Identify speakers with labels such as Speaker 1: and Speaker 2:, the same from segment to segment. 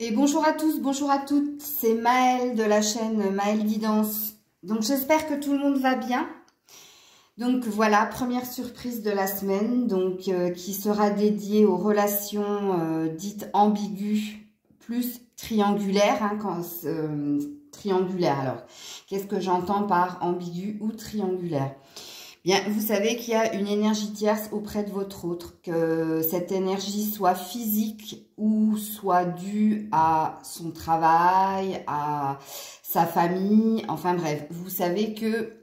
Speaker 1: Et bonjour à tous, bonjour à toutes, c'est Maëlle de la chaîne Maëlle Guidance. Donc j'espère que tout le monde va bien. Donc voilà, première surprise de la semaine, qui sera dédiée aux relations dites ambiguës plus triangulaires. Triangulaire, alors, qu'est-ce que j'entends par ambigu ou triangulaire? Bien, vous savez qu'il y a une énergie tierce auprès de votre autre, que cette énergie soit physique ou soit due à son travail, à sa famille, enfin bref, vous savez que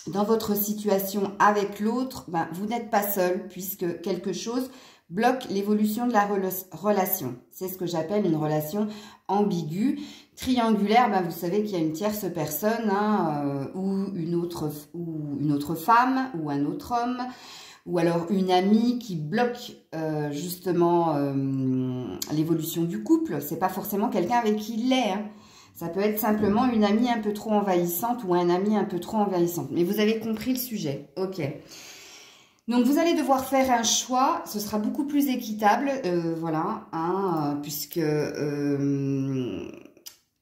Speaker 1: dans votre situation avec l'autre, vous n'êtes pas seul puisque quelque chose bloque l'évolution de la relation. C'est ce que j'appelle une relation ambiguë. Triangulaire, vous savez qu'il y a une tierce personne ou une autre femme ou un autre homme ou alors une amie qui bloque justement l'évolution du couple. C'est pas forcément quelqu'un avec qui il l'est. Ça peut être simplement une amie un peu trop envahissante ou un ami un peu trop envahissant. Mais vous avez compris le sujet. Ok. Donc, vous allez devoir faire un choix. Ce sera beaucoup plus équitable, puisque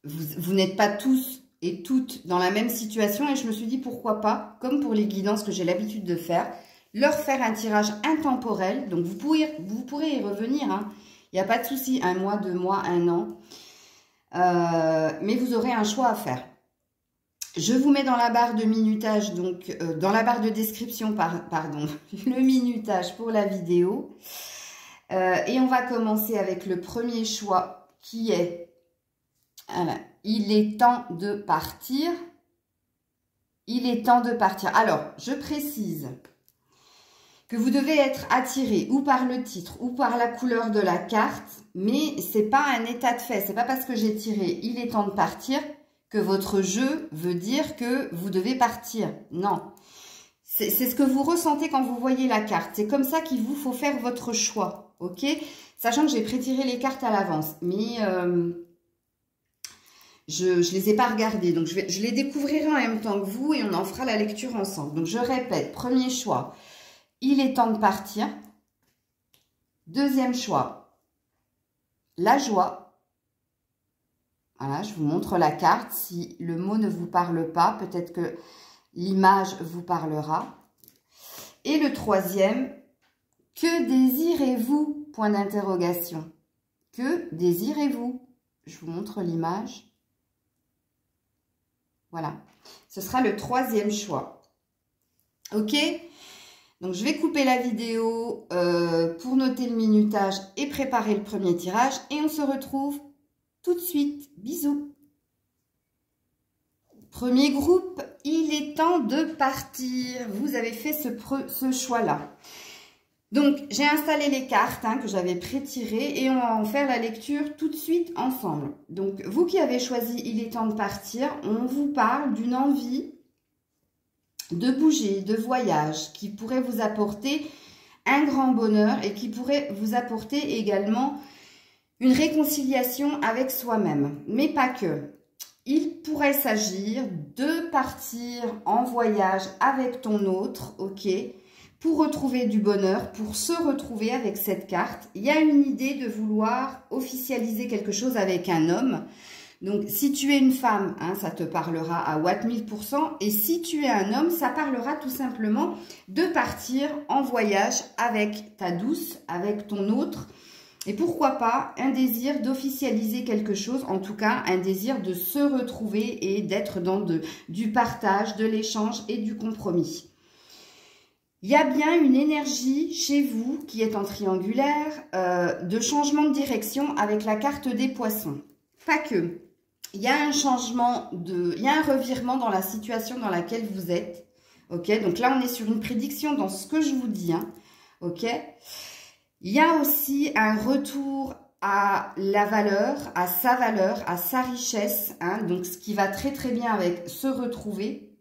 Speaker 1: vous n'êtes pas tous et toutes dans la même situation. Et je me suis dit, pourquoi pas, comme pour les guidances que j'ai l'habitude de faire, leur faire un tirage intemporel. Donc, vous pourrez y revenir. Il n'y a pas de souci, 1 mois, 2 mois, 1 an. Mais vous aurez un choix à faire. Je vous mets dans la barre de minutage, dans la barre de description, le minutage pour la vidéo. Et on va commencer avec le premier choix qui est, il est temps de partir. Il est temps de partir. Alors, je précise que vous devez être attiré ou par le titre ou par la couleur de la carte, mais c'est pas un état de fait. C'est pas parce que j'ai tiré « il est temps de partir » que votre jeu veut dire que vous devez partir. Non. C'est ce que vous ressentez quand vous voyez la carte. C'est comme ça qu'il vous faut faire votre choix. Ok? Sachant que j'ai pré-tiré les cartes à l'avance. Mais je ne les ai pas regardées. Donc, je les découvrirai en même temps que vous et on en fera la lecture ensemble. Donc, je répète. Premier choix. Il est temps de partir. Deuxième choix. La joie. Voilà, je vous montre la carte. Si le mot ne vous parle pas, peut-être que l'image vous parlera. Et le troisième, que désirez-vous? Point d'interrogation. Que désirez-vous? Je vous montre l'image. Voilà. Ce sera le troisième choix. Ok? Donc, je vais couper la vidéo pour noter le minutage et préparer le premier tirage. Et on se retrouve tout de suite. Bisous. Premier groupe, il est temps de partir. Vous avez fait ce choix-là. Donc, j'ai installé les cartes que j'avais pré-tirées et on va en faire la lecture tout de suite ensemble. Donc, vous qui avez choisi « Il est temps de partir », on vous parle d'une envie de bouger, de voyage, qui pourrait vous apporter un grand bonheur et qui pourrait vous apporter également une réconciliation avec soi-même, mais pas que. Il pourrait s'agir de partir en voyage avec ton autre, ok, pour retrouver du bonheur, pour se retrouver avec cette carte. Il y a une idée de vouloir officialiser quelque chose avec un homme. Donc, si tu es une femme, ça te parlera à Watt 1000%. Et si tu es un homme, ça parlera tout simplement de partir en voyage avec ta douce, avec ton autre. Et pourquoi pas un désir d'officialiser quelque chose, en tout cas un désir de se retrouver et d'être dans du partage, de l'échange et du compromis. Il y a bien une énergie chez vous qui est en triangulaire de changement de direction avec la carte des poissons. Pas que. Il y a un changement, il y a un revirement dans la situation dans laquelle vous êtes. Ok, donc là on est sur une prédiction dans ce que je vous dis. Ok. Il y a aussi un retour à la valeur, à sa richesse, donc ce qui va très très bien avec se retrouver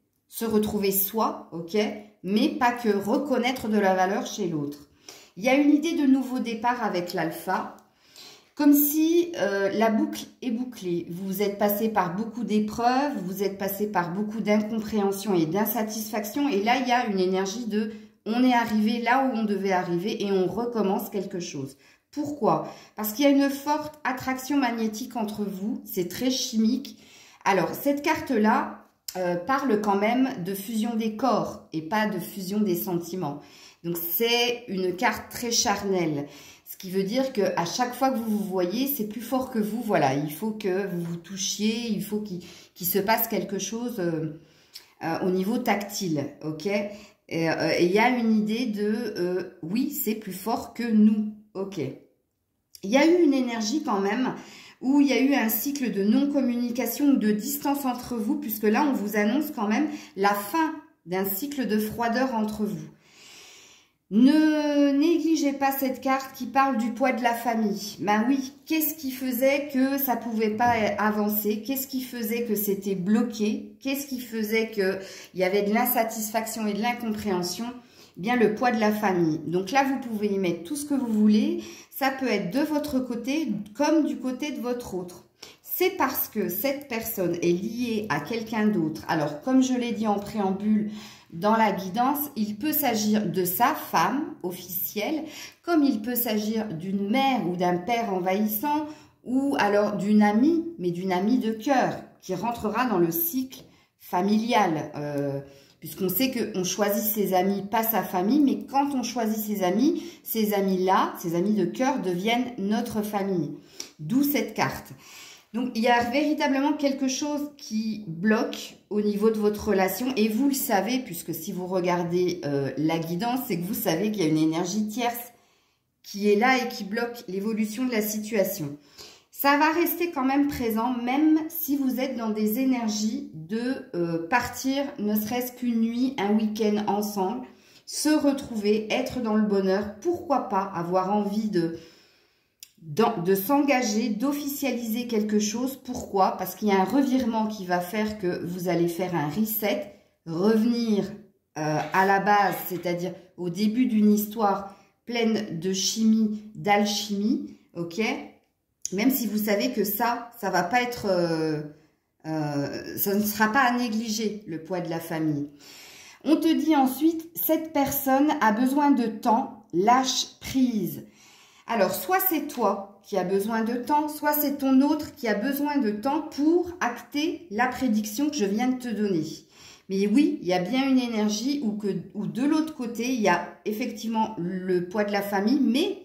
Speaker 1: soi, ok, mais pas que, reconnaître de la valeur chez l'autre. Il y a une idée de nouveau départ avec l'alpha, comme si la boucle est bouclée. Vous êtes passé par beaucoup d'épreuves, vous êtes passé par beaucoup d'incompréhension et d'insatisfaction, et là il y a une énergie de on est arrivé là où on devait arriver et on recommence quelque chose. Pourquoi? Parce qu'il y a une forte attraction magnétique entre vous, c'est très chimique. Alors, cette carte-là parle quand même de fusion des corps et pas de fusion des sentiments. Donc, c'est une carte très charnelle. Ce qui veut dire qu'à chaque fois que vous vous voyez, c'est plus fort que vous. Voilà, il faut que vous vous touchiez, il faut qu'il se passe quelque chose au niveau tactile, ok? Et il y a une idée de oui, c'est plus fort que nous, ok? Il y a eu une énergie quand même où il y a eu un cycle de non-communication ou de distance entre vous, puisque là, on vous annonce quand même la fin d'un cycle de froideur entre vous. Ne négligez pas cette carte qui parle du poids de la famille. Ben oui, qu'est-ce qui faisait que ça pouvait pas avancer? Qu'est-ce qui faisait que c'était bloqué? Qu'est-ce qui faisait qu'il y avait de l'insatisfaction et de l'incompréhension? Bien, le poids de la famille. Donc là, vous pouvez y mettre tout ce que vous voulez. Ça peut être de votre côté comme du côté de votre autre. C'est parce que cette personne est liée à quelqu'un d'autre. Alors, comme je l'ai dit en préambule, dans la guidance, il peut s'agir de sa femme officielle, comme il peut s'agir d'une mère ou d'un père envahissant, ou alors d'une amie, mais d'une amie de cœur, qui rentrera dans le cycle familial. Puisqu'on sait qu'on choisit ses amis, pas sa famille, mais quand on choisit ses amis-là, ses amis de cœur deviennent notre famille. D'où cette carte. Donc, il y a véritablement quelque chose qui bloque au niveau de votre relation. Et vous le savez, puisque si vous regardez la guidance, c'est que vous savez qu'il y a une énergie tierce qui est là et qui bloque l'évolution de la situation. Ça va rester quand même présent, même si vous êtes dans des énergies de partir, ne serait-ce qu'une nuit, un week-end ensemble, se retrouver, être dans le bonheur. Pourquoi pas avoir envie de s'engager, d'officialiser quelque chose. Pourquoi? Parce qu'il y a un revirement qui va faire que vous allez faire un reset, revenir à la base, c'est-à-dire au début d'une histoire pleine de chimie, d'alchimie, ok? Même si vous savez que ça va pas être, ça ne sera pas à négliger, le poids de la famille. On te dit ensuite, cette personne a besoin de temps, lâche prise. Alors, soit c'est toi qui as besoin de temps, soit c'est ton autre qui a besoin de temps pour acter la prédiction que je viens de te donner. Mais oui, il y a bien une énergie où de l'autre côté, il y a effectivement le poids de la famille, mais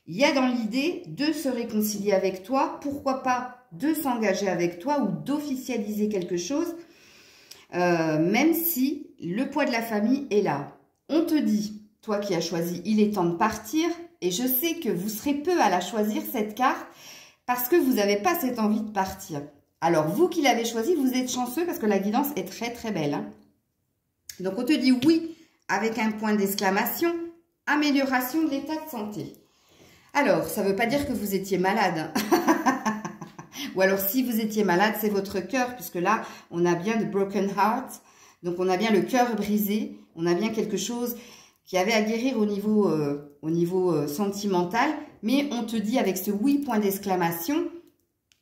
Speaker 1: il y a dans l'idée de se réconcilier avec toi, pourquoi pas de s'engager avec toi ou d'officialiser quelque chose, même si le poids de la famille est là. On te dit, toi qui as choisi, il est temps de partir, et je sais que vous serez peu à la choisir, cette carte, parce que vous n'avez pas cette envie de partir. Alors, vous qui l'avez choisi, vous êtes chanceux parce que la guidance est très très belle. Hein. Donc, on te dit oui, avec un point d'exclamation, amélioration de l'état de santé. Alors, ça ne veut pas dire que vous étiez malade. Ou alors, si vous étiez malade, c'est votre cœur, puisque là, on a bien de broken heart. Donc, on a bien le cœur brisé. On a bien quelque chose qui avait à guérir au niveau sentimental. Mais on te dit avec ce oui, point d'exclamation,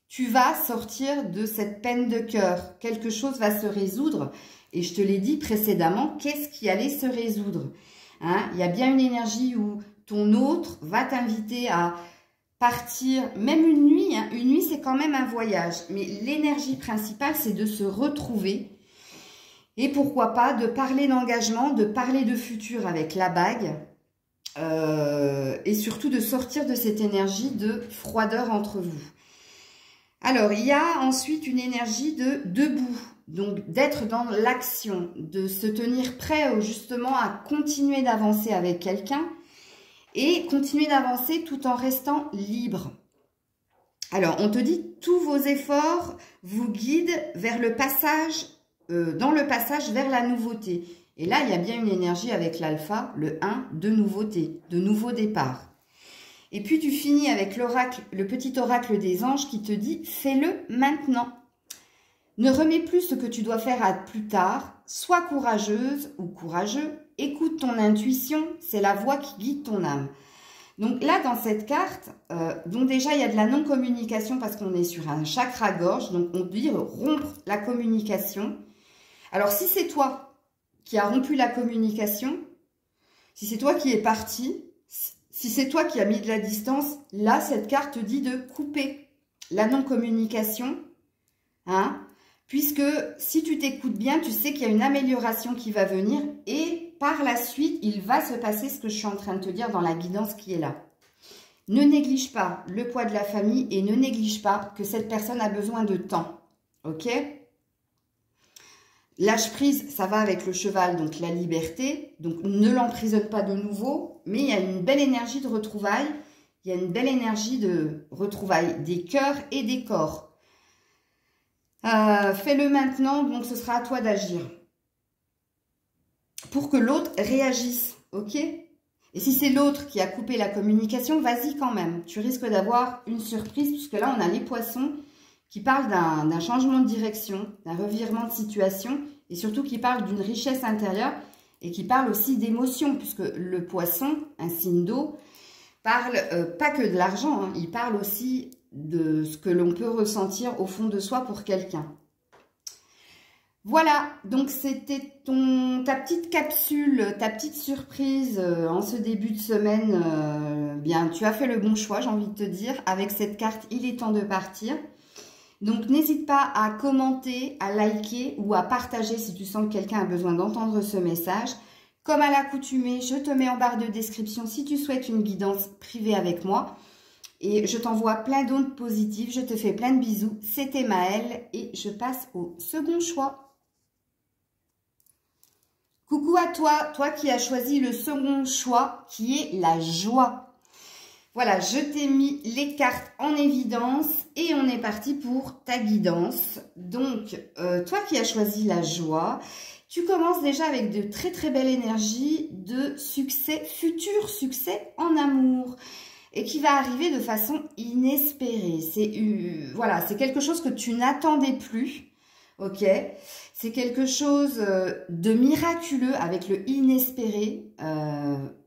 Speaker 1: tu vas sortir de cette peine de cœur. Quelque chose va se résoudre. Et je te l'ai dit précédemment, qu'est-ce qui allait se résoudre, hein? Il y a bien une énergie où ton autre va t'inviter à partir, même une nuit. Hein. Une nuit, c'est quand même un voyage. Mais l'énergie principale, c'est de se retrouver. Et pourquoi pas de parler d'engagement, de parler de futur avec la bague. Et surtout de sortir de cette énergie de froideur entre vous. Alors, il y a ensuite une énergie de debout. Donc, d'être dans l'action, de se tenir prêt justement à continuer d'avancer avec quelqu'un. Et continuer d'avancer tout en restant libre. Alors, on te dit, tous vos efforts vous guident vers le passage, dans le passage vers la nouveauté. Et là, il y a bien une énergie avec l'alpha, le 1, de nouveauté, de nouveau départ. Et puis, tu finis avec l'oracle, le petit oracle des anges qui te dit, fais-le maintenant. Ne remets plus ce que tu dois faire à plus tard. Sois courageuse ou courageux. Écoute ton intuition, c'est la voix qui guide ton âme. Donc là, dans cette carte, donc déjà, il y a de la non-communication parce qu'on est sur un chakra-gorge. Donc, on dit rompre la communication. Alors, si c'est toi qui as rompu la communication, si c'est toi qui es parti, Si c'est toi qui as mis de la distance, là, cette carte te dit de couper la non-communication. Hein, puisque si tu t'écoutes bien, tu sais qu'il y a une amélioration qui va venir. Et par la suite, il va se passer ce que je suis en train de te dire dans la guidance qui est là. Ne néglige pas le poids de la famille et ne néglige pas que cette personne a besoin de temps. Ok ? Lâche prise, ça va avec le cheval, donc la liberté. Donc ne l'emprisonne pas de nouveau, mais il y a une belle énergie de retrouvailles. Il y a une belle énergie de retrouvailles des cœurs et des corps. Fais-le maintenant, donc ce sera à toi d'agir. Pour que l'autre réagisse, ok? Et si c'est l'autre qui a coupé la communication, vas-y quand même. Tu risques d'avoir une surprise, puisque là, on a les poissons qui parlent d'un changement de direction, d'un revirement de situation, et surtout qui parlent d'une richesse intérieure, et qui parlent aussi d'émotion, puisque le poisson, un signe d'eau, parle pas que de l'argent, hein, il parle aussi de ce que l'on peut ressentir au fond de soi pour quelqu'un. Voilà, donc c'était ta petite capsule, ta petite surprise en ce début de semaine. Bien, tu as fait le bon choix, j'ai envie de te dire. Avec cette carte, il est temps de partir. Donc, n'hésite pas à commenter, à liker ou à partager si tu sens que quelqu'un a besoin d'entendre ce message. Comme à l'accoutumée, je te mets en barre de description si tu souhaites une guidance privée avec moi. Et je t'envoie plein d'ondes positives, je te fais plein de bisous. C'était Maëlle et je passe au second choix. Coucou à toi, toi qui as choisi le second choix qui est la joie. Voilà, je t'ai mis les cartes en évidence et on est parti pour ta guidance. Donc, toi qui as choisi la joie, tu commences déjà avec de très très belles énergies de succès, futur succès en amour. Et qui va arriver de façon inespérée. Voilà, c'est quelque chose que tu n'attendais plus. Ok, c'est quelque chose de miraculeux avec le inespéré.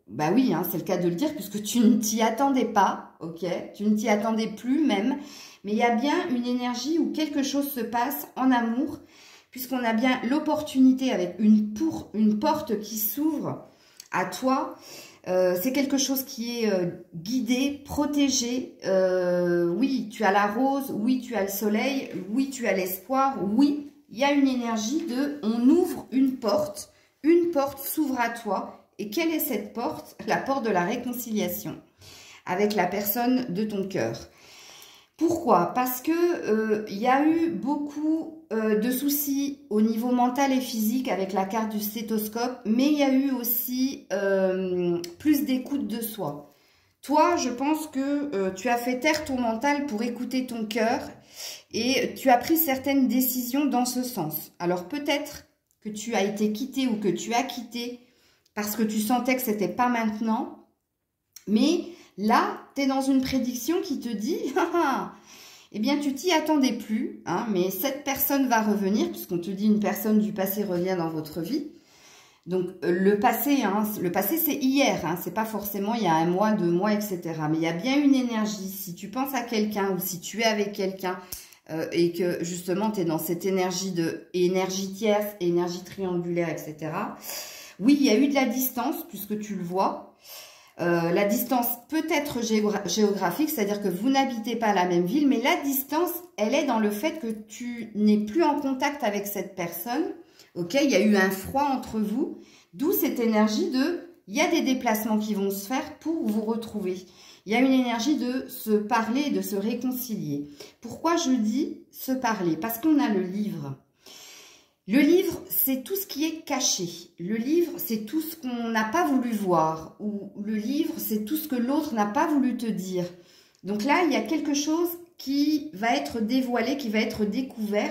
Speaker 1: Bah oui, hein, c'est le cas de le dire puisque tu ne t'y attendais pas. Ok, tu ne t'y attendais plus même. Mais il y a bien une énergie où quelque chose se passe en amour puisqu'on a bien l'opportunité avec une porte qui s'ouvre à toi. C'est quelque chose qui est guidé, protégé. Oui, tu as la rose, oui, tu as le soleil, oui, tu as l'espoir, oui, il y a une énergie de on ouvre une porte s'ouvre à toi. Et quelle est cette porte? La porte de la réconciliation avec la personne de ton cœur. Pourquoi? Parce que il y a eu beaucoup de soucis au niveau mental et physique avec la carte du stéthoscope, mais il y a eu aussi plus d'écoute de soi. Toi, je pense que tu as fait taire ton mental pour écouter ton cœur et tu as pris certaines décisions dans ce sens. Alors peut-être que tu as été quitté ou que tu as quitté parce que tu sentais que c'était pas maintenant, mais là, tu es dans une prédiction qui te dit, eh bien, tu t'y attendais plus, hein, mais cette personne va revenir, puisqu'on te dit une personne du passé revient dans votre vie. Donc, le passé, c'est hier, hein, c'est pas forcément il y a un mois, 2 mois, etc. Mais il y a bien une énergie. Si tu penses à quelqu'un ou si tu es avec quelqu'un et que justement, tu es dans cette énergie énergie tierce, énergie triangulaire, etc. Oui, il y a eu de la distance, puisque tu le vois. La distance peut être géographique, c'est-à-dire que vous n'habitez pas la même ville, mais la distance, elle est dans le fait que tu n'es plus en contact avec cette personne. Ok, il y a eu un froid entre vous, d'où cette énergie il y a des déplacements qui vont se faire pour vous retrouver. Il y a une énergie de se parler, de se réconcilier. Pourquoi je dis se parler? Parce qu'on a le livre. Le livre, c'est tout ce qui est caché. Le livre, c'est tout ce qu'on n'a pas voulu voir. Ou le livre, c'est tout ce que l'autre n'a pas voulu te dire. Donc là, il y a quelque chose qui va être dévoilé, qui va être découvert.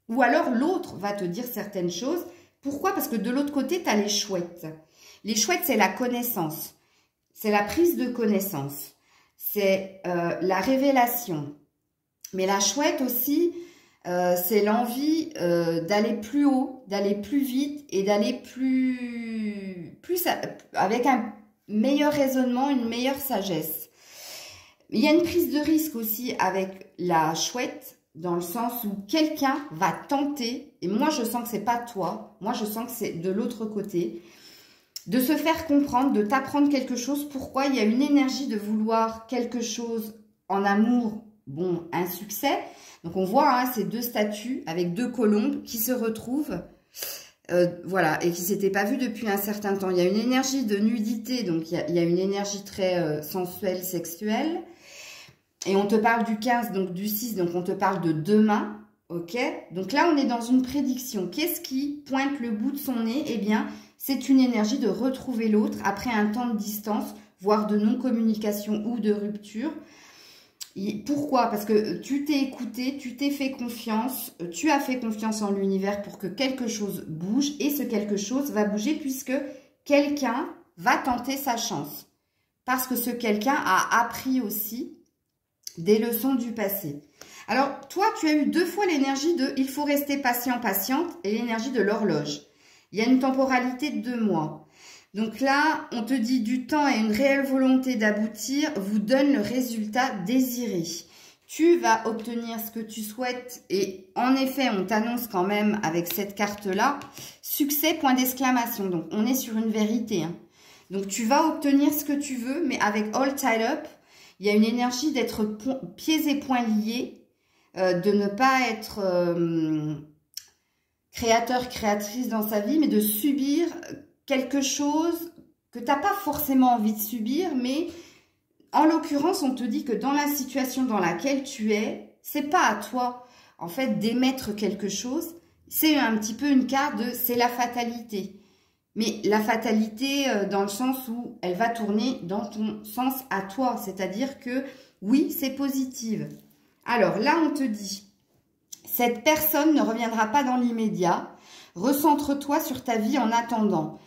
Speaker 1: Ou alors, l'autre va te dire certaines choses. Pourquoi? Parce que de l'autre côté, tu as les chouettes. Les chouettes, c'est la connaissance. C'est la prise de connaissance. C'est la révélation. Mais la chouette aussi... c'est l'envie d'aller plus haut, d'aller plus vite et d'aller plus avec un meilleur raisonnement, une meilleure sagesse. Il y a une prise de risque aussi avec la chouette, dans le sens où quelqu'un va tenter, et moi je sens que c'est pas toi, moi je sens que c'est de l'autre côté, de se faire comprendre, de t'apprendre quelque chose. Pourquoi? Il y a une énergie de vouloir quelque chose en amour, bon, un succès. Donc on voit hein, ces deux statues avec deux colombes qui se retrouvent, voilà, et qui ne s'étaient pas vues depuis un certain temps. Il y a une énergie de nudité, donc il y a une énergie très sensuelle, sexuelle. Et on te parle du 15, donc du 6, donc on te parle de demain, ok? Donc là, on est dans une prédiction. Qu'est-ce qui pointe le bout de son nez? Eh bien, c'est une énergie de retrouver l'autre après un temps de distance, voire de non-communication ou de rupture. Pourquoi? Parce que tu t'es écouté, tu t'es fait confiance, tu as fait confiance en l'univers pour que quelque chose bouge et ce quelque chose va bouger puisque quelqu'un va tenter sa chance. Parce que ce quelqu'un a appris aussi des leçons du passé. Alors, toi, tu as eu deux fois l'énergie de « il faut rester patient, patiente » et l'énergie de l'horloge. Il y a une temporalité de 2 mois. Donc là, on te dit du temps et une réelle volonté d'aboutir vous donne le résultat désiré. Tu vas obtenir ce que tu souhaites et en effet, on t'annonce quand même avec cette carte-là, succès, point d'exclamation. Donc, on est sur une vérité. Hein. Donc, tu vas obtenir ce que tu veux, mais avec All Tied Up, il y a une énergie d'être pieds et poings liés, de ne pas être créateur, créatrice dans sa vie, mais de subir quelque chose que tu n'as pas forcément envie de subir, mais en l'occurrence, on te dit que dans la situation dans laquelle tu es, c'est pas à toi, en fait, d'émettre quelque chose. C'est un petit peu une carte de, c'est la fatalité. Mais la fatalité dans le sens où elle va tourner dans ton sens à toi. C'est-à-dire que, oui, c'est positive. Alors là, on te dit, cette personne ne reviendra pas dans l'immédiat. Recentre-toi sur ta vie en attendant.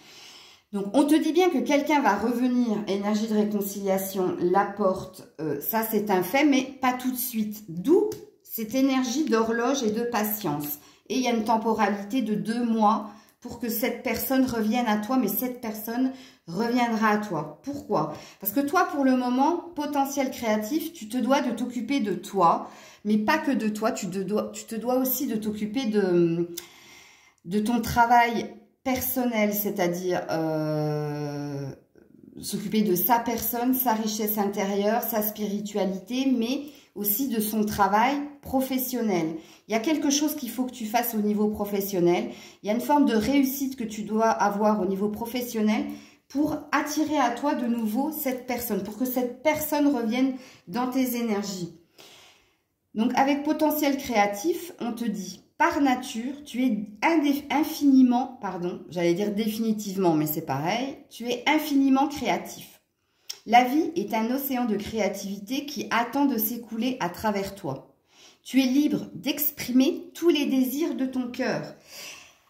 Speaker 1: Donc, on te dit bien que quelqu'un va revenir, énergie de réconciliation, la porte, ça c'est un fait, mais pas tout de suite. D'où cette énergie d'horloge et de patience. Et il y a une temporalité de 2 mois pour que cette personne revienne à toi, mais cette personne reviendra à toi. Pourquoi? Parce que toi, pour le moment, potentiel créatif, tu te dois de t'occuper de toi, mais pas que de toi, tu te dois aussi de t'occuper de ton travail personnel, c'est-à-dire s'occuper de sa personne, sa richesse intérieure, sa spiritualité, mais aussi de son travail professionnel. Il y a quelque chose qu'il faut que tu fasses au niveau professionnel. Il y a une forme de réussite que tu dois avoir au niveau professionnel pour attirer à toi de nouveau cette personne, pour que cette personne revienne dans tes énergies. Donc, avec potentiel créatif, on te dit, par nature, tu es infiniment, pardon, j'allais dire définitivement, mais c'est pareil, tu es infiniment créatif. La vie est un océan de créativité qui attend de s'écouler à travers toi. Tu es libre d'exprimer tous les désirs de ton cœur.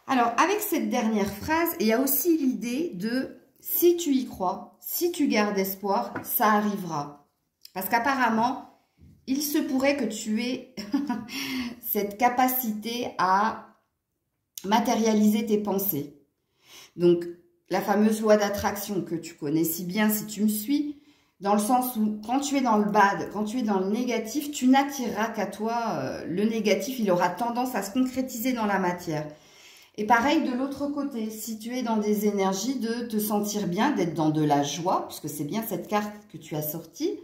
Speaker 1: Alors, avec cette dernière phrase, il y a aussi l'idée de si tu y crois, si tu gardes espoir, ça arrivera. Parce qu'apparemment, il se pourrait que tu aies cette capacité à matérialiser tes pensées. Donc, la fameuse loi d'attraction que tu connais si bien si tu me suis, dans le sens où quand tu es dans le bad, quand tu es dans le négatif, tu n'attireras qu'à toi le négatif, il aura tendance à se concrétiser dans la matière. Et pareil de l'autre côté, si tu es dans des énergies de te sentir bien, d'être dans de la joie, puisque c'est bien cette carte que tu as sortie,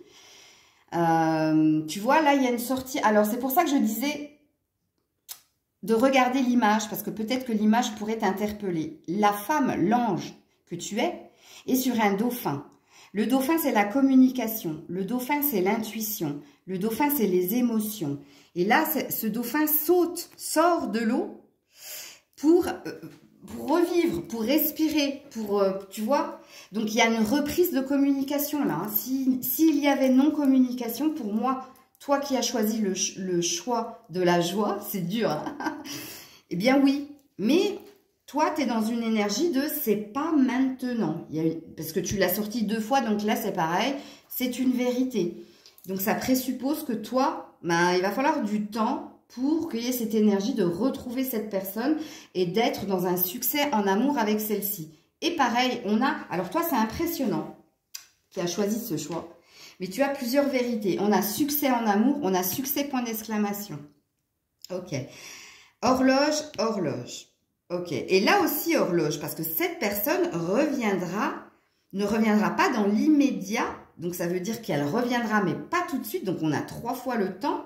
Speaker 1: tu vois, là, il y a une sortie. Alors, c'est pour ça que je disais de regarder l'image, parce que peut-être que l'image pourrait t'interpeller. La femme, l'ange que tu es, est sur un dauphin. Le dauphin, c'est la communication. Le dauphin, c'est l'intuition. Le dauphin, c'est les émotions. Et là, ce dauphin saute, sort de l'eau pour revivre, pour respirer, tu vois. Donc, il y a une reprise de communication là. Hein. S'il y avait non-communication, pour moi, toi qui as choisi le choix de la joie, c'est dur, hein. Eh bien oui, mais toi, tu es dans une énergie de c'est pas maintenant. Parce que tu l'as sorti 2 fois, donc là, c'est pareil, c'est une vérité. Donc, ça présuppose que toi, ben, il va falloir du temps pour qu'il y ait cette énergie de retrouver cette personne et d'être dans un succès en amour avec celle-ci. Et pareil, on a... Alors toi, c'est impressionnant qui a choisi ce choix. Mais tu as plusieurs vérités. On a succès en amour, on a succès point d'exclamation. Ok. Horloge, horloge. Ok. Et là aussi, horloge, parce que cette personne ne reviendra pas dans l'immédiat. Donc, ça veut dire qu'elle reviendra, mais pas tout de suite. Donc, on a 3 fois le temps.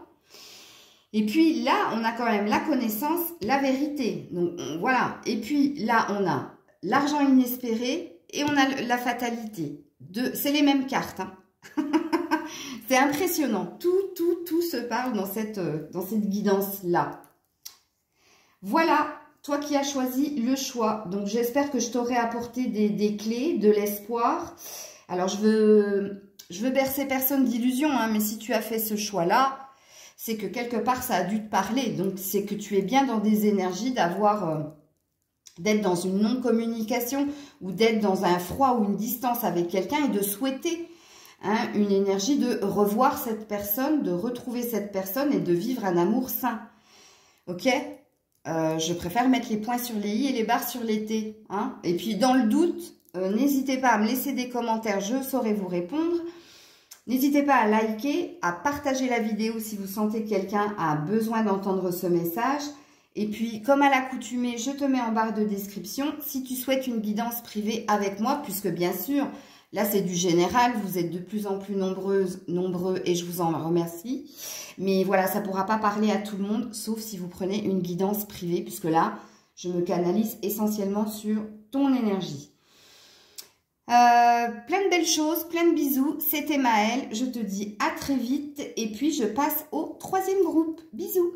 Speaker 1: Et puis, là, on a quand même la connaissance, la vérité. Donc, voilà. Et puis, là, on a l'argent inespéré et on a la fatalité. C'est les mêmes cartes, hein. C'est impressionnant. Tout se parle dans cette guidance-là. Voilà, toi qui as choisi le choix. Donc, j'espère que je t'aurai apporté des clés, de l'espoir. Alors, je veux bercer personne d'illusion, hein, mais si tu as fait ce choix-là, c'est que quelque part, ça a dû te parler. Donc, c'est que tu es bien dans des énergies d'être dans une non-communication ou d'être dans un froid ou une distance avec quelqu'un et de souhaiter une énergie de revoir cette personne, de retrouver cette personne et de vivre un amour sain. Ok? Je préfère mettre les points sur les i et les barres sur les t. Hein? Et puis, dans le doute, n'hésitez pas à me laisser des commentaires, je saurai vous répondre. N'hésitez pas à liker, à partager la vidéo si vous sentez que quelqu'un a besoin d'entendre ce message. Et puis, comme à l'accoutumée, je te mets en barre de description si tu souhaites une guidance privée avec moi, puisque bien sûr, là c'est du général, vous êtes de plus en plus nombreux et je vous en remercie. Mais voilà, ça ne pourra pas parler à tout le monde, sauf si vous prenez une guidance privée, puisque là, je me canalise essentiellement sur ton énergie. Plein de belles choses, plein de bisous. C'était Maëlle, je te dis à très vite et puis je passe au 3e groupe. Bisous.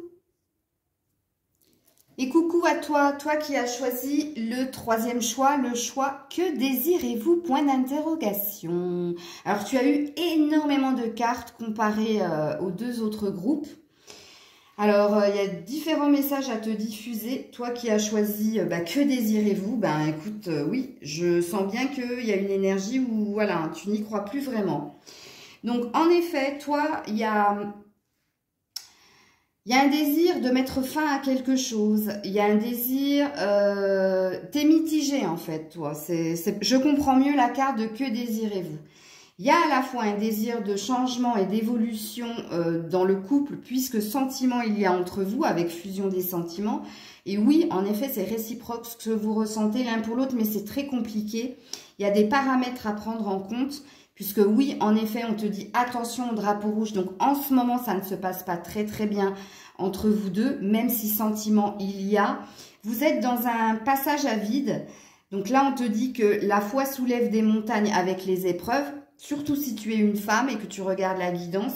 Speaker 1: Et coucou à toi, toi qui as choisi le 3e choix, le choix « Que désirez-vous » point d'interrogation. Alors tu as eu énormément de cartes comparées aux 2 autres groupes. Alors, il y a différents messages à te diffuser. Toi qui as choisi « Que désirez-vous » ben écoute, oui, je sens bien qu'il y a une énergie où voilà, tu n'y crois plus vraiment. Donc, en effet, toi, il y a un désir de mettre fin à quelque chose. Il y a un désir... t'es mitigé, en fait, toi. Je comprends mieux la carte de « Que désirez-vous » Il y a à la fois un désir de changement et d'évolution dans le couple, puisque sentiment il y a entre vous, avec fusion des sentiments. Et oui, en effet, c'est réciproque ce que vous ressentez l'un pour l'autre, mais c'est très compliqué. Il y a des paramètres à prendre en compte, puisque oui, en effet, on te dit attention au drapeau rouge. Donc, en ce moment, ça ne se passe pas très très bien entre vous deux, même si sentiment il y a. Vous êtes dans un passage à vide. Donc là, on te dit que la foi soulève des montagnes avec les épreuves. Surtout si tu es une femme et que tu regardes la guidance.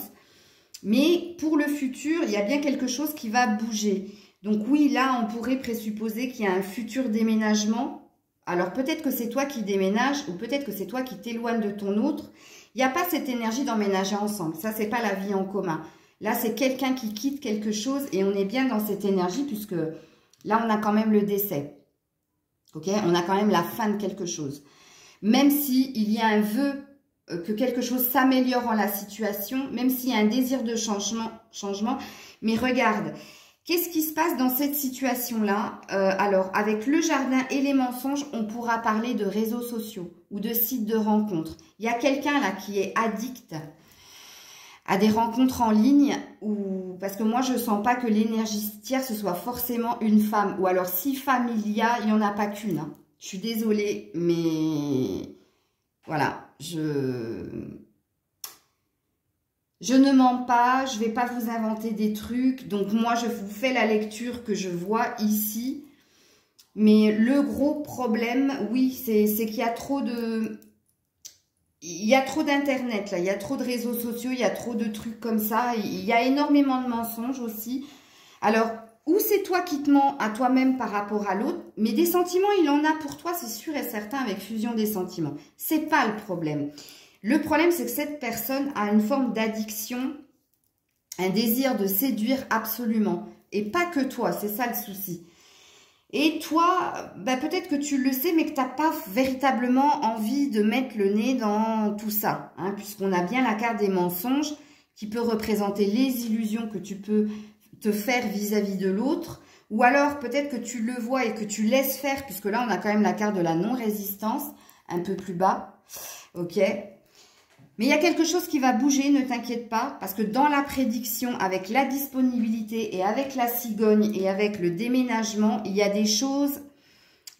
Speaker 1: Mais pour le futur, il y a bien quelque chose qui va bouger. Donc oui, là, on pourrait présupposer qu'il y a un futur déménagement. Alors peut-être que c'est toi qui déménages ou peut-être que c'est toi qui t'éloignes de ton autre. Il n'y a pas cette énergie d'emménager ensemble. Ça, c'est pas la vie en commun. Là, c'est quelqu'un qui quitte quelque chose et on est bien dans cette énergie puisque là, on a quand même le décès. Ok? On a quand même la fin de quelque chose. Même s'il y a un vœu que quelque chose s'améliore en la situation, même s'il y a un désir de changement. Mais regarde, qu'est-ce qui se passe dans cette situation-là? Alors, avec le jardin et les mensonges, on pourra parler de réseaux sociaux ou de sites de rencontres. Il y a quelqu'un là qui est addict à des rencontres en ligne, parce que moi, je ne sens pas que l'énergie tierce, ce soit forcément une femme. Ou alors, si femme il y en a pas qu'une. Hein. Je suis désolée, mais voilà. Je ne mens pas, je ne vais pas vous inventer des trucs. Donc, moi, je vous fais la lecture que je vois ici. Mais le gros problème, oui, c'est qu'il y a trop de... Il y a trop d'internet, là. Il y a trop de réseaux sociaux, il y a trop de trucs comme ça. Il y a énormément de mensonges aussi. Alors, ou c'est toi qui te mens à toi-même par rapport à l'autre, mais des sentiments, il en a pour toi, c'est sûr et certain, avec fusion des sentiments. C'est pas le problème. Le problème, c'est que cette personne a une forme d'addiction, un désir de séduire absolument. Et pas que toi, c'est ça le souci. Et toi, peut-être que tu le sais, mais que tu n'as pas véritablement envie de mettre le nez dans tout ça. Hein, puisqu'on a bien la carte des mensonges qui peut représenter les illusions que tu peux te faire vis-à-vis de l'autre, ou alors peut-être que tu le vois et que tu laisses faire, puisque là on a quand même la carte de la non-résistance, un peu plus bas, ok. Mais il y a quelque chose qui va bouger, ne t'inquiète pas, parce que dans la prédiction, avec la disponibilité et avec la cigogne et avec le déménagement, il y a des choses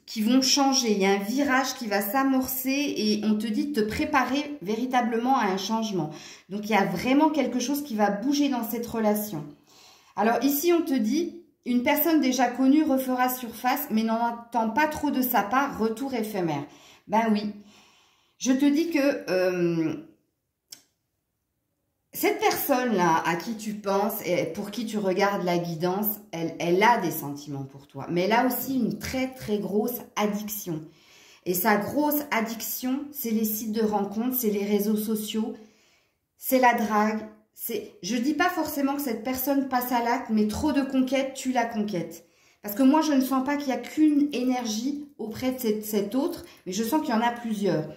Speaker 1: qui vont changer. Il y a un virage qui va s'amorcer et on te dit de te préparer véritablement à un changement. Donc, il y a vraiment quelque chose qui va bouger dans cette relation. Alors, ici, on te dit, une personne déjà connue refera surface, mais n'en attend pas trop de sa part, retour éphémère. Ben oui, je te dis que cette personne-là à qui tu penses et pour qui tu regardes la guidance, elle a des sentiments pour toi. Mais elle a aussi une très très grosse addiction. Et sa grosse addiction, c'est les sites de rencontres, c'est les réseaux sociaux, c'est la drague. Je ne dis pas forcément que cette personne passe à l'acte, mais trop de conquêtes tue la conquête. Parce que moi, je ne sens pas qu'il n'y a qu'une énergie auprès de cet autre, mais je sens qu'il y en a plusieurs.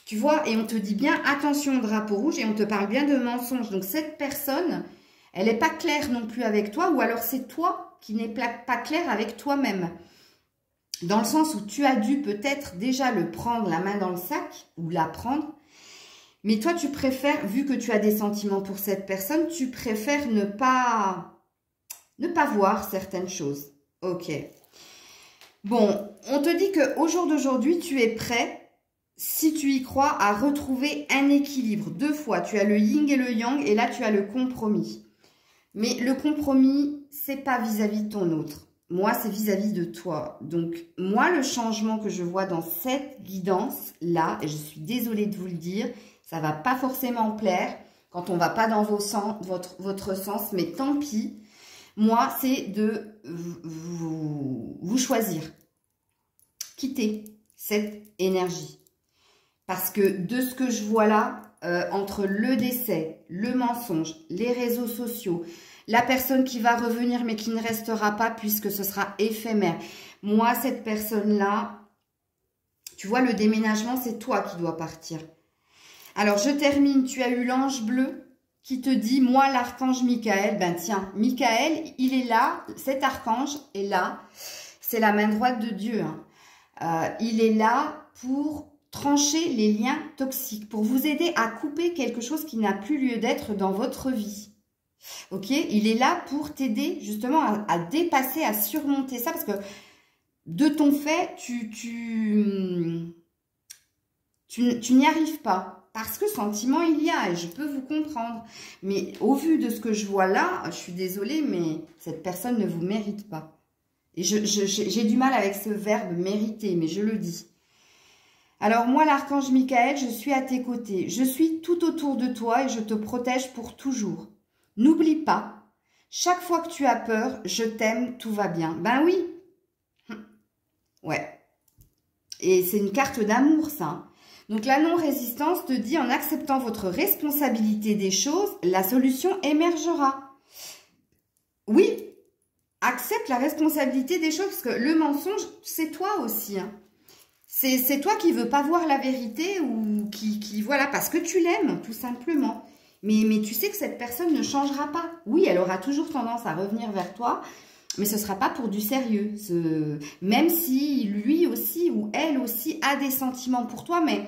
Speaker 1: Tu vois, et on te dit bien, attention au drapeau rouge, et on te parle bien de mensonges. Donc, cette personne, elle n'est pas claire non plus avec toi, ou alors c'est toi qui n'es pas clair avec toi-même. Dans le sens où tu as dû peut-être déjà le prendre la main dans le sac, ou la prendre, mais toi, tu préfères, vu que tu as des sentiments pour cette personne, tu préfères ne pas voir certaines choses. Ok. Bon, on te dit qu'au jour d'aujourd'hui, tu es prêt, si tu y crois, à retrouver un équilibre. Deux fois, tu as le yin et le yang, et là, tu as le compromis. Mais le compromis, c'est pas vis-à-vis de ton autre. Moi, c'est vis-à-vis de toi. Donc, moi, le changement que je vois dans cette guidance-là, et je suis désolée de vous le dire, ça va pas forcément plaire quand on va pas dans votre sens, mais tant pis. Moi, c'est de vous choisir. Quitter cette énergie. Parce que de ce que je vois là, entre le décès, le mensonge, les réseaux sociaux, la personne qui va revenir mais qui ne restera pas puisque ce sera éphémère. Moi, cette personne-là, tu vois, le déménagement, c'est toi qui dois partir. Alors, je termine. Tu as eu l'ange bleu qui te dit, moi, l'archange Michael, ben tiens, Michael, il est là, cet archange est là. C'est la main droite de Dieu. Hein. Il est là pour trancher les liens toxiques, pour vous aider à couper quelque chose qui n'a plus lieu d'être dans votre vie. Ok, il est là pour t'aider justement à dépasser, à surmonter ça, parce que de ton fait, tu n'y arrives pas. Parce que sentiment il y a, et je peux vous comprendre. Mais au vu de ce que je vois là, je suis désolée, mais cette personne ne vous mérite pas. Et j'ai du mal avec ce verbe mériter, mais je le dis. Alors moi, l'archange Michael, je suis à tes côtés. Je suis tout autour de toi et je te protège pour toujours. N'oublie pas, chaque fois que tu as peur, je t'aime, tout va bien. Ben oui. Ouais. Et c'est une carte d'amour, ça. Donc la non-résistance te dit, en acceptant votre responsabilité des choses, la solution émergera. Oui, accepte la responsabilité des choses, parce que le mensonge, c'est toi aussi, hein. C'est toi qui veux pas voir la vérité ou qui voilà, parce que tu l'aimes, tout simplement. Mais tu sais que cette personne ne changera pas. Oui, elle aura toujours tendance à revenir vers toi, mais ce ne sera pas pour du sérieux. Même si lui aussi ou elle aussi a des sentiments pour toi, mais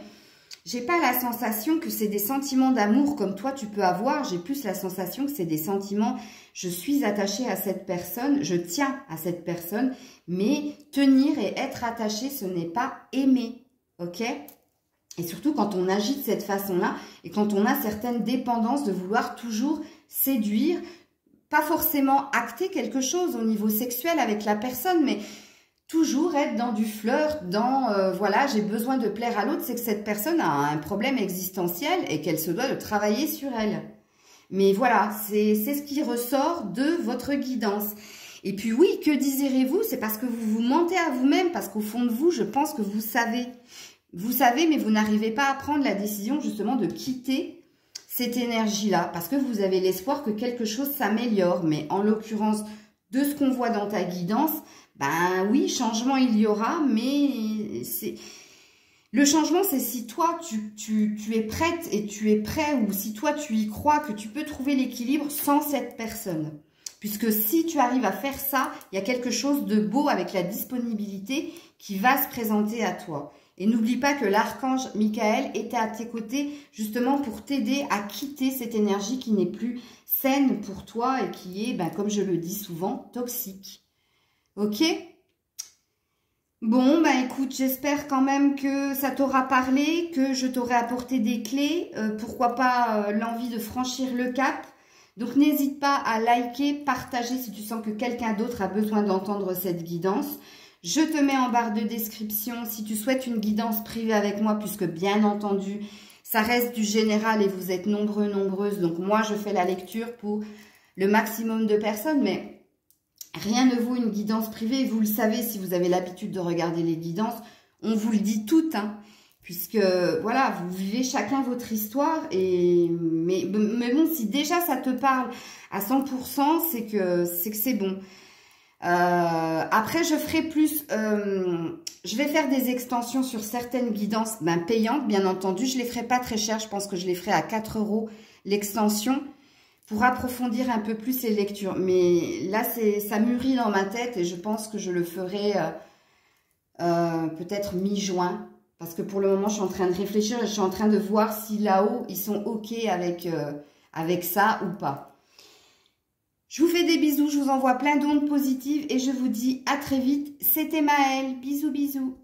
Speaker 1: j'ai pas la sensation que c'est des sentiments d'amour comme toi tu peux avoir. J'ai plus la sensation que c'est des sentiments, je suis attachée à cette personne, je tiens à cette personne, mais tenir et être attaché, ce n'est pas aimer, ok? Et surtout quand on agit de cette façon-là et quand on a certaines dépendances de vouloir toujours séduire, pas forcément acter quelque chose au niveau sexuel avec la personne, mais toujours être dans du flirt, dans voilà, j'ai besoin de plaire à l'autre, c'est que cette personne a un problème existentiel et qu'elle se doit de travailler sur elle. Mais voilà, c'est ce qui ressort de votre guidance. Et puis oui, que désirez-vous? C'est parce que vous vous mentez à vous-même, parce qu'au fond de vous, je pense que vous savez. Vous savez, mais vous n'arrivez pas à prendre la décision justement de quitter cette énergie-là, parce que vous avez l'espoir que quelque chose s'améliore. Mais en l'occurrence, de ce qu'on voit dans ta guidance, ben oui, changement il y aura, mais c'est... Le changement, c'est si toi, tu es prête et tu es prêt, ou si toi, tu y crois que tu peux trouver l'équilibre sans cette personne. Puisque si tu arrives à faire ça, il y a quelque chose de beau avec la disponibilité qui va se présenter à toi. Et n'oublie pas que l'archange Michael était à tes côtés justement pour t'aider à quitter cette énergie qui n'est plus saine pour toi et qui est, ben, comme je le dis souvent, toxique. Ok ? Bon, bah écoute, j'espère quand même que ça t'aura parlé, que je t'aurai apporté des clés, pourquoi pas l'envie de franchir le cap. Donc n'hésite pas à liker, partager si tu sens que quelqu'un d'autre a besoin d'entendre cette guidance. Je te mets en barre de description si tu souhaites une guidance privée avec moi, puisque bien entendu, ça reste du général et vous êtes nombreux, nombreuses. Donc moi, je fais la lecture pour le maximum de personnes, mais rien ne vaut une guidance privée. Vous le savez, si vous avez l'habitude de regarder les guidances, on vous le dit toutes, hein, puisque voilà, vous vivez chacun votre histoire. Mais bon, si déjà ça te parle à 100%, c'est que c'est bon. Après, je ferai plus, je vais faire des extensions sur certaines guidances payantes, bien entendu. Je les ferai pas très cher, je pense que je les ferai à 4 € l'extension pour approfondir un peu plus les lectures. Mais là, ça mûrit dans ma tête et je pense que je le ferai peut-être mi-juin. Parce que pour le moment, je suis en train de réfléchir et je suis en train de voir si là-haut, ils sont OK avec ça ou pas. Je vous fais des bisous, je vous envoie plein d'ondes positives et je vous dis à très vite. C'était Maëlle. Bisous, bisous.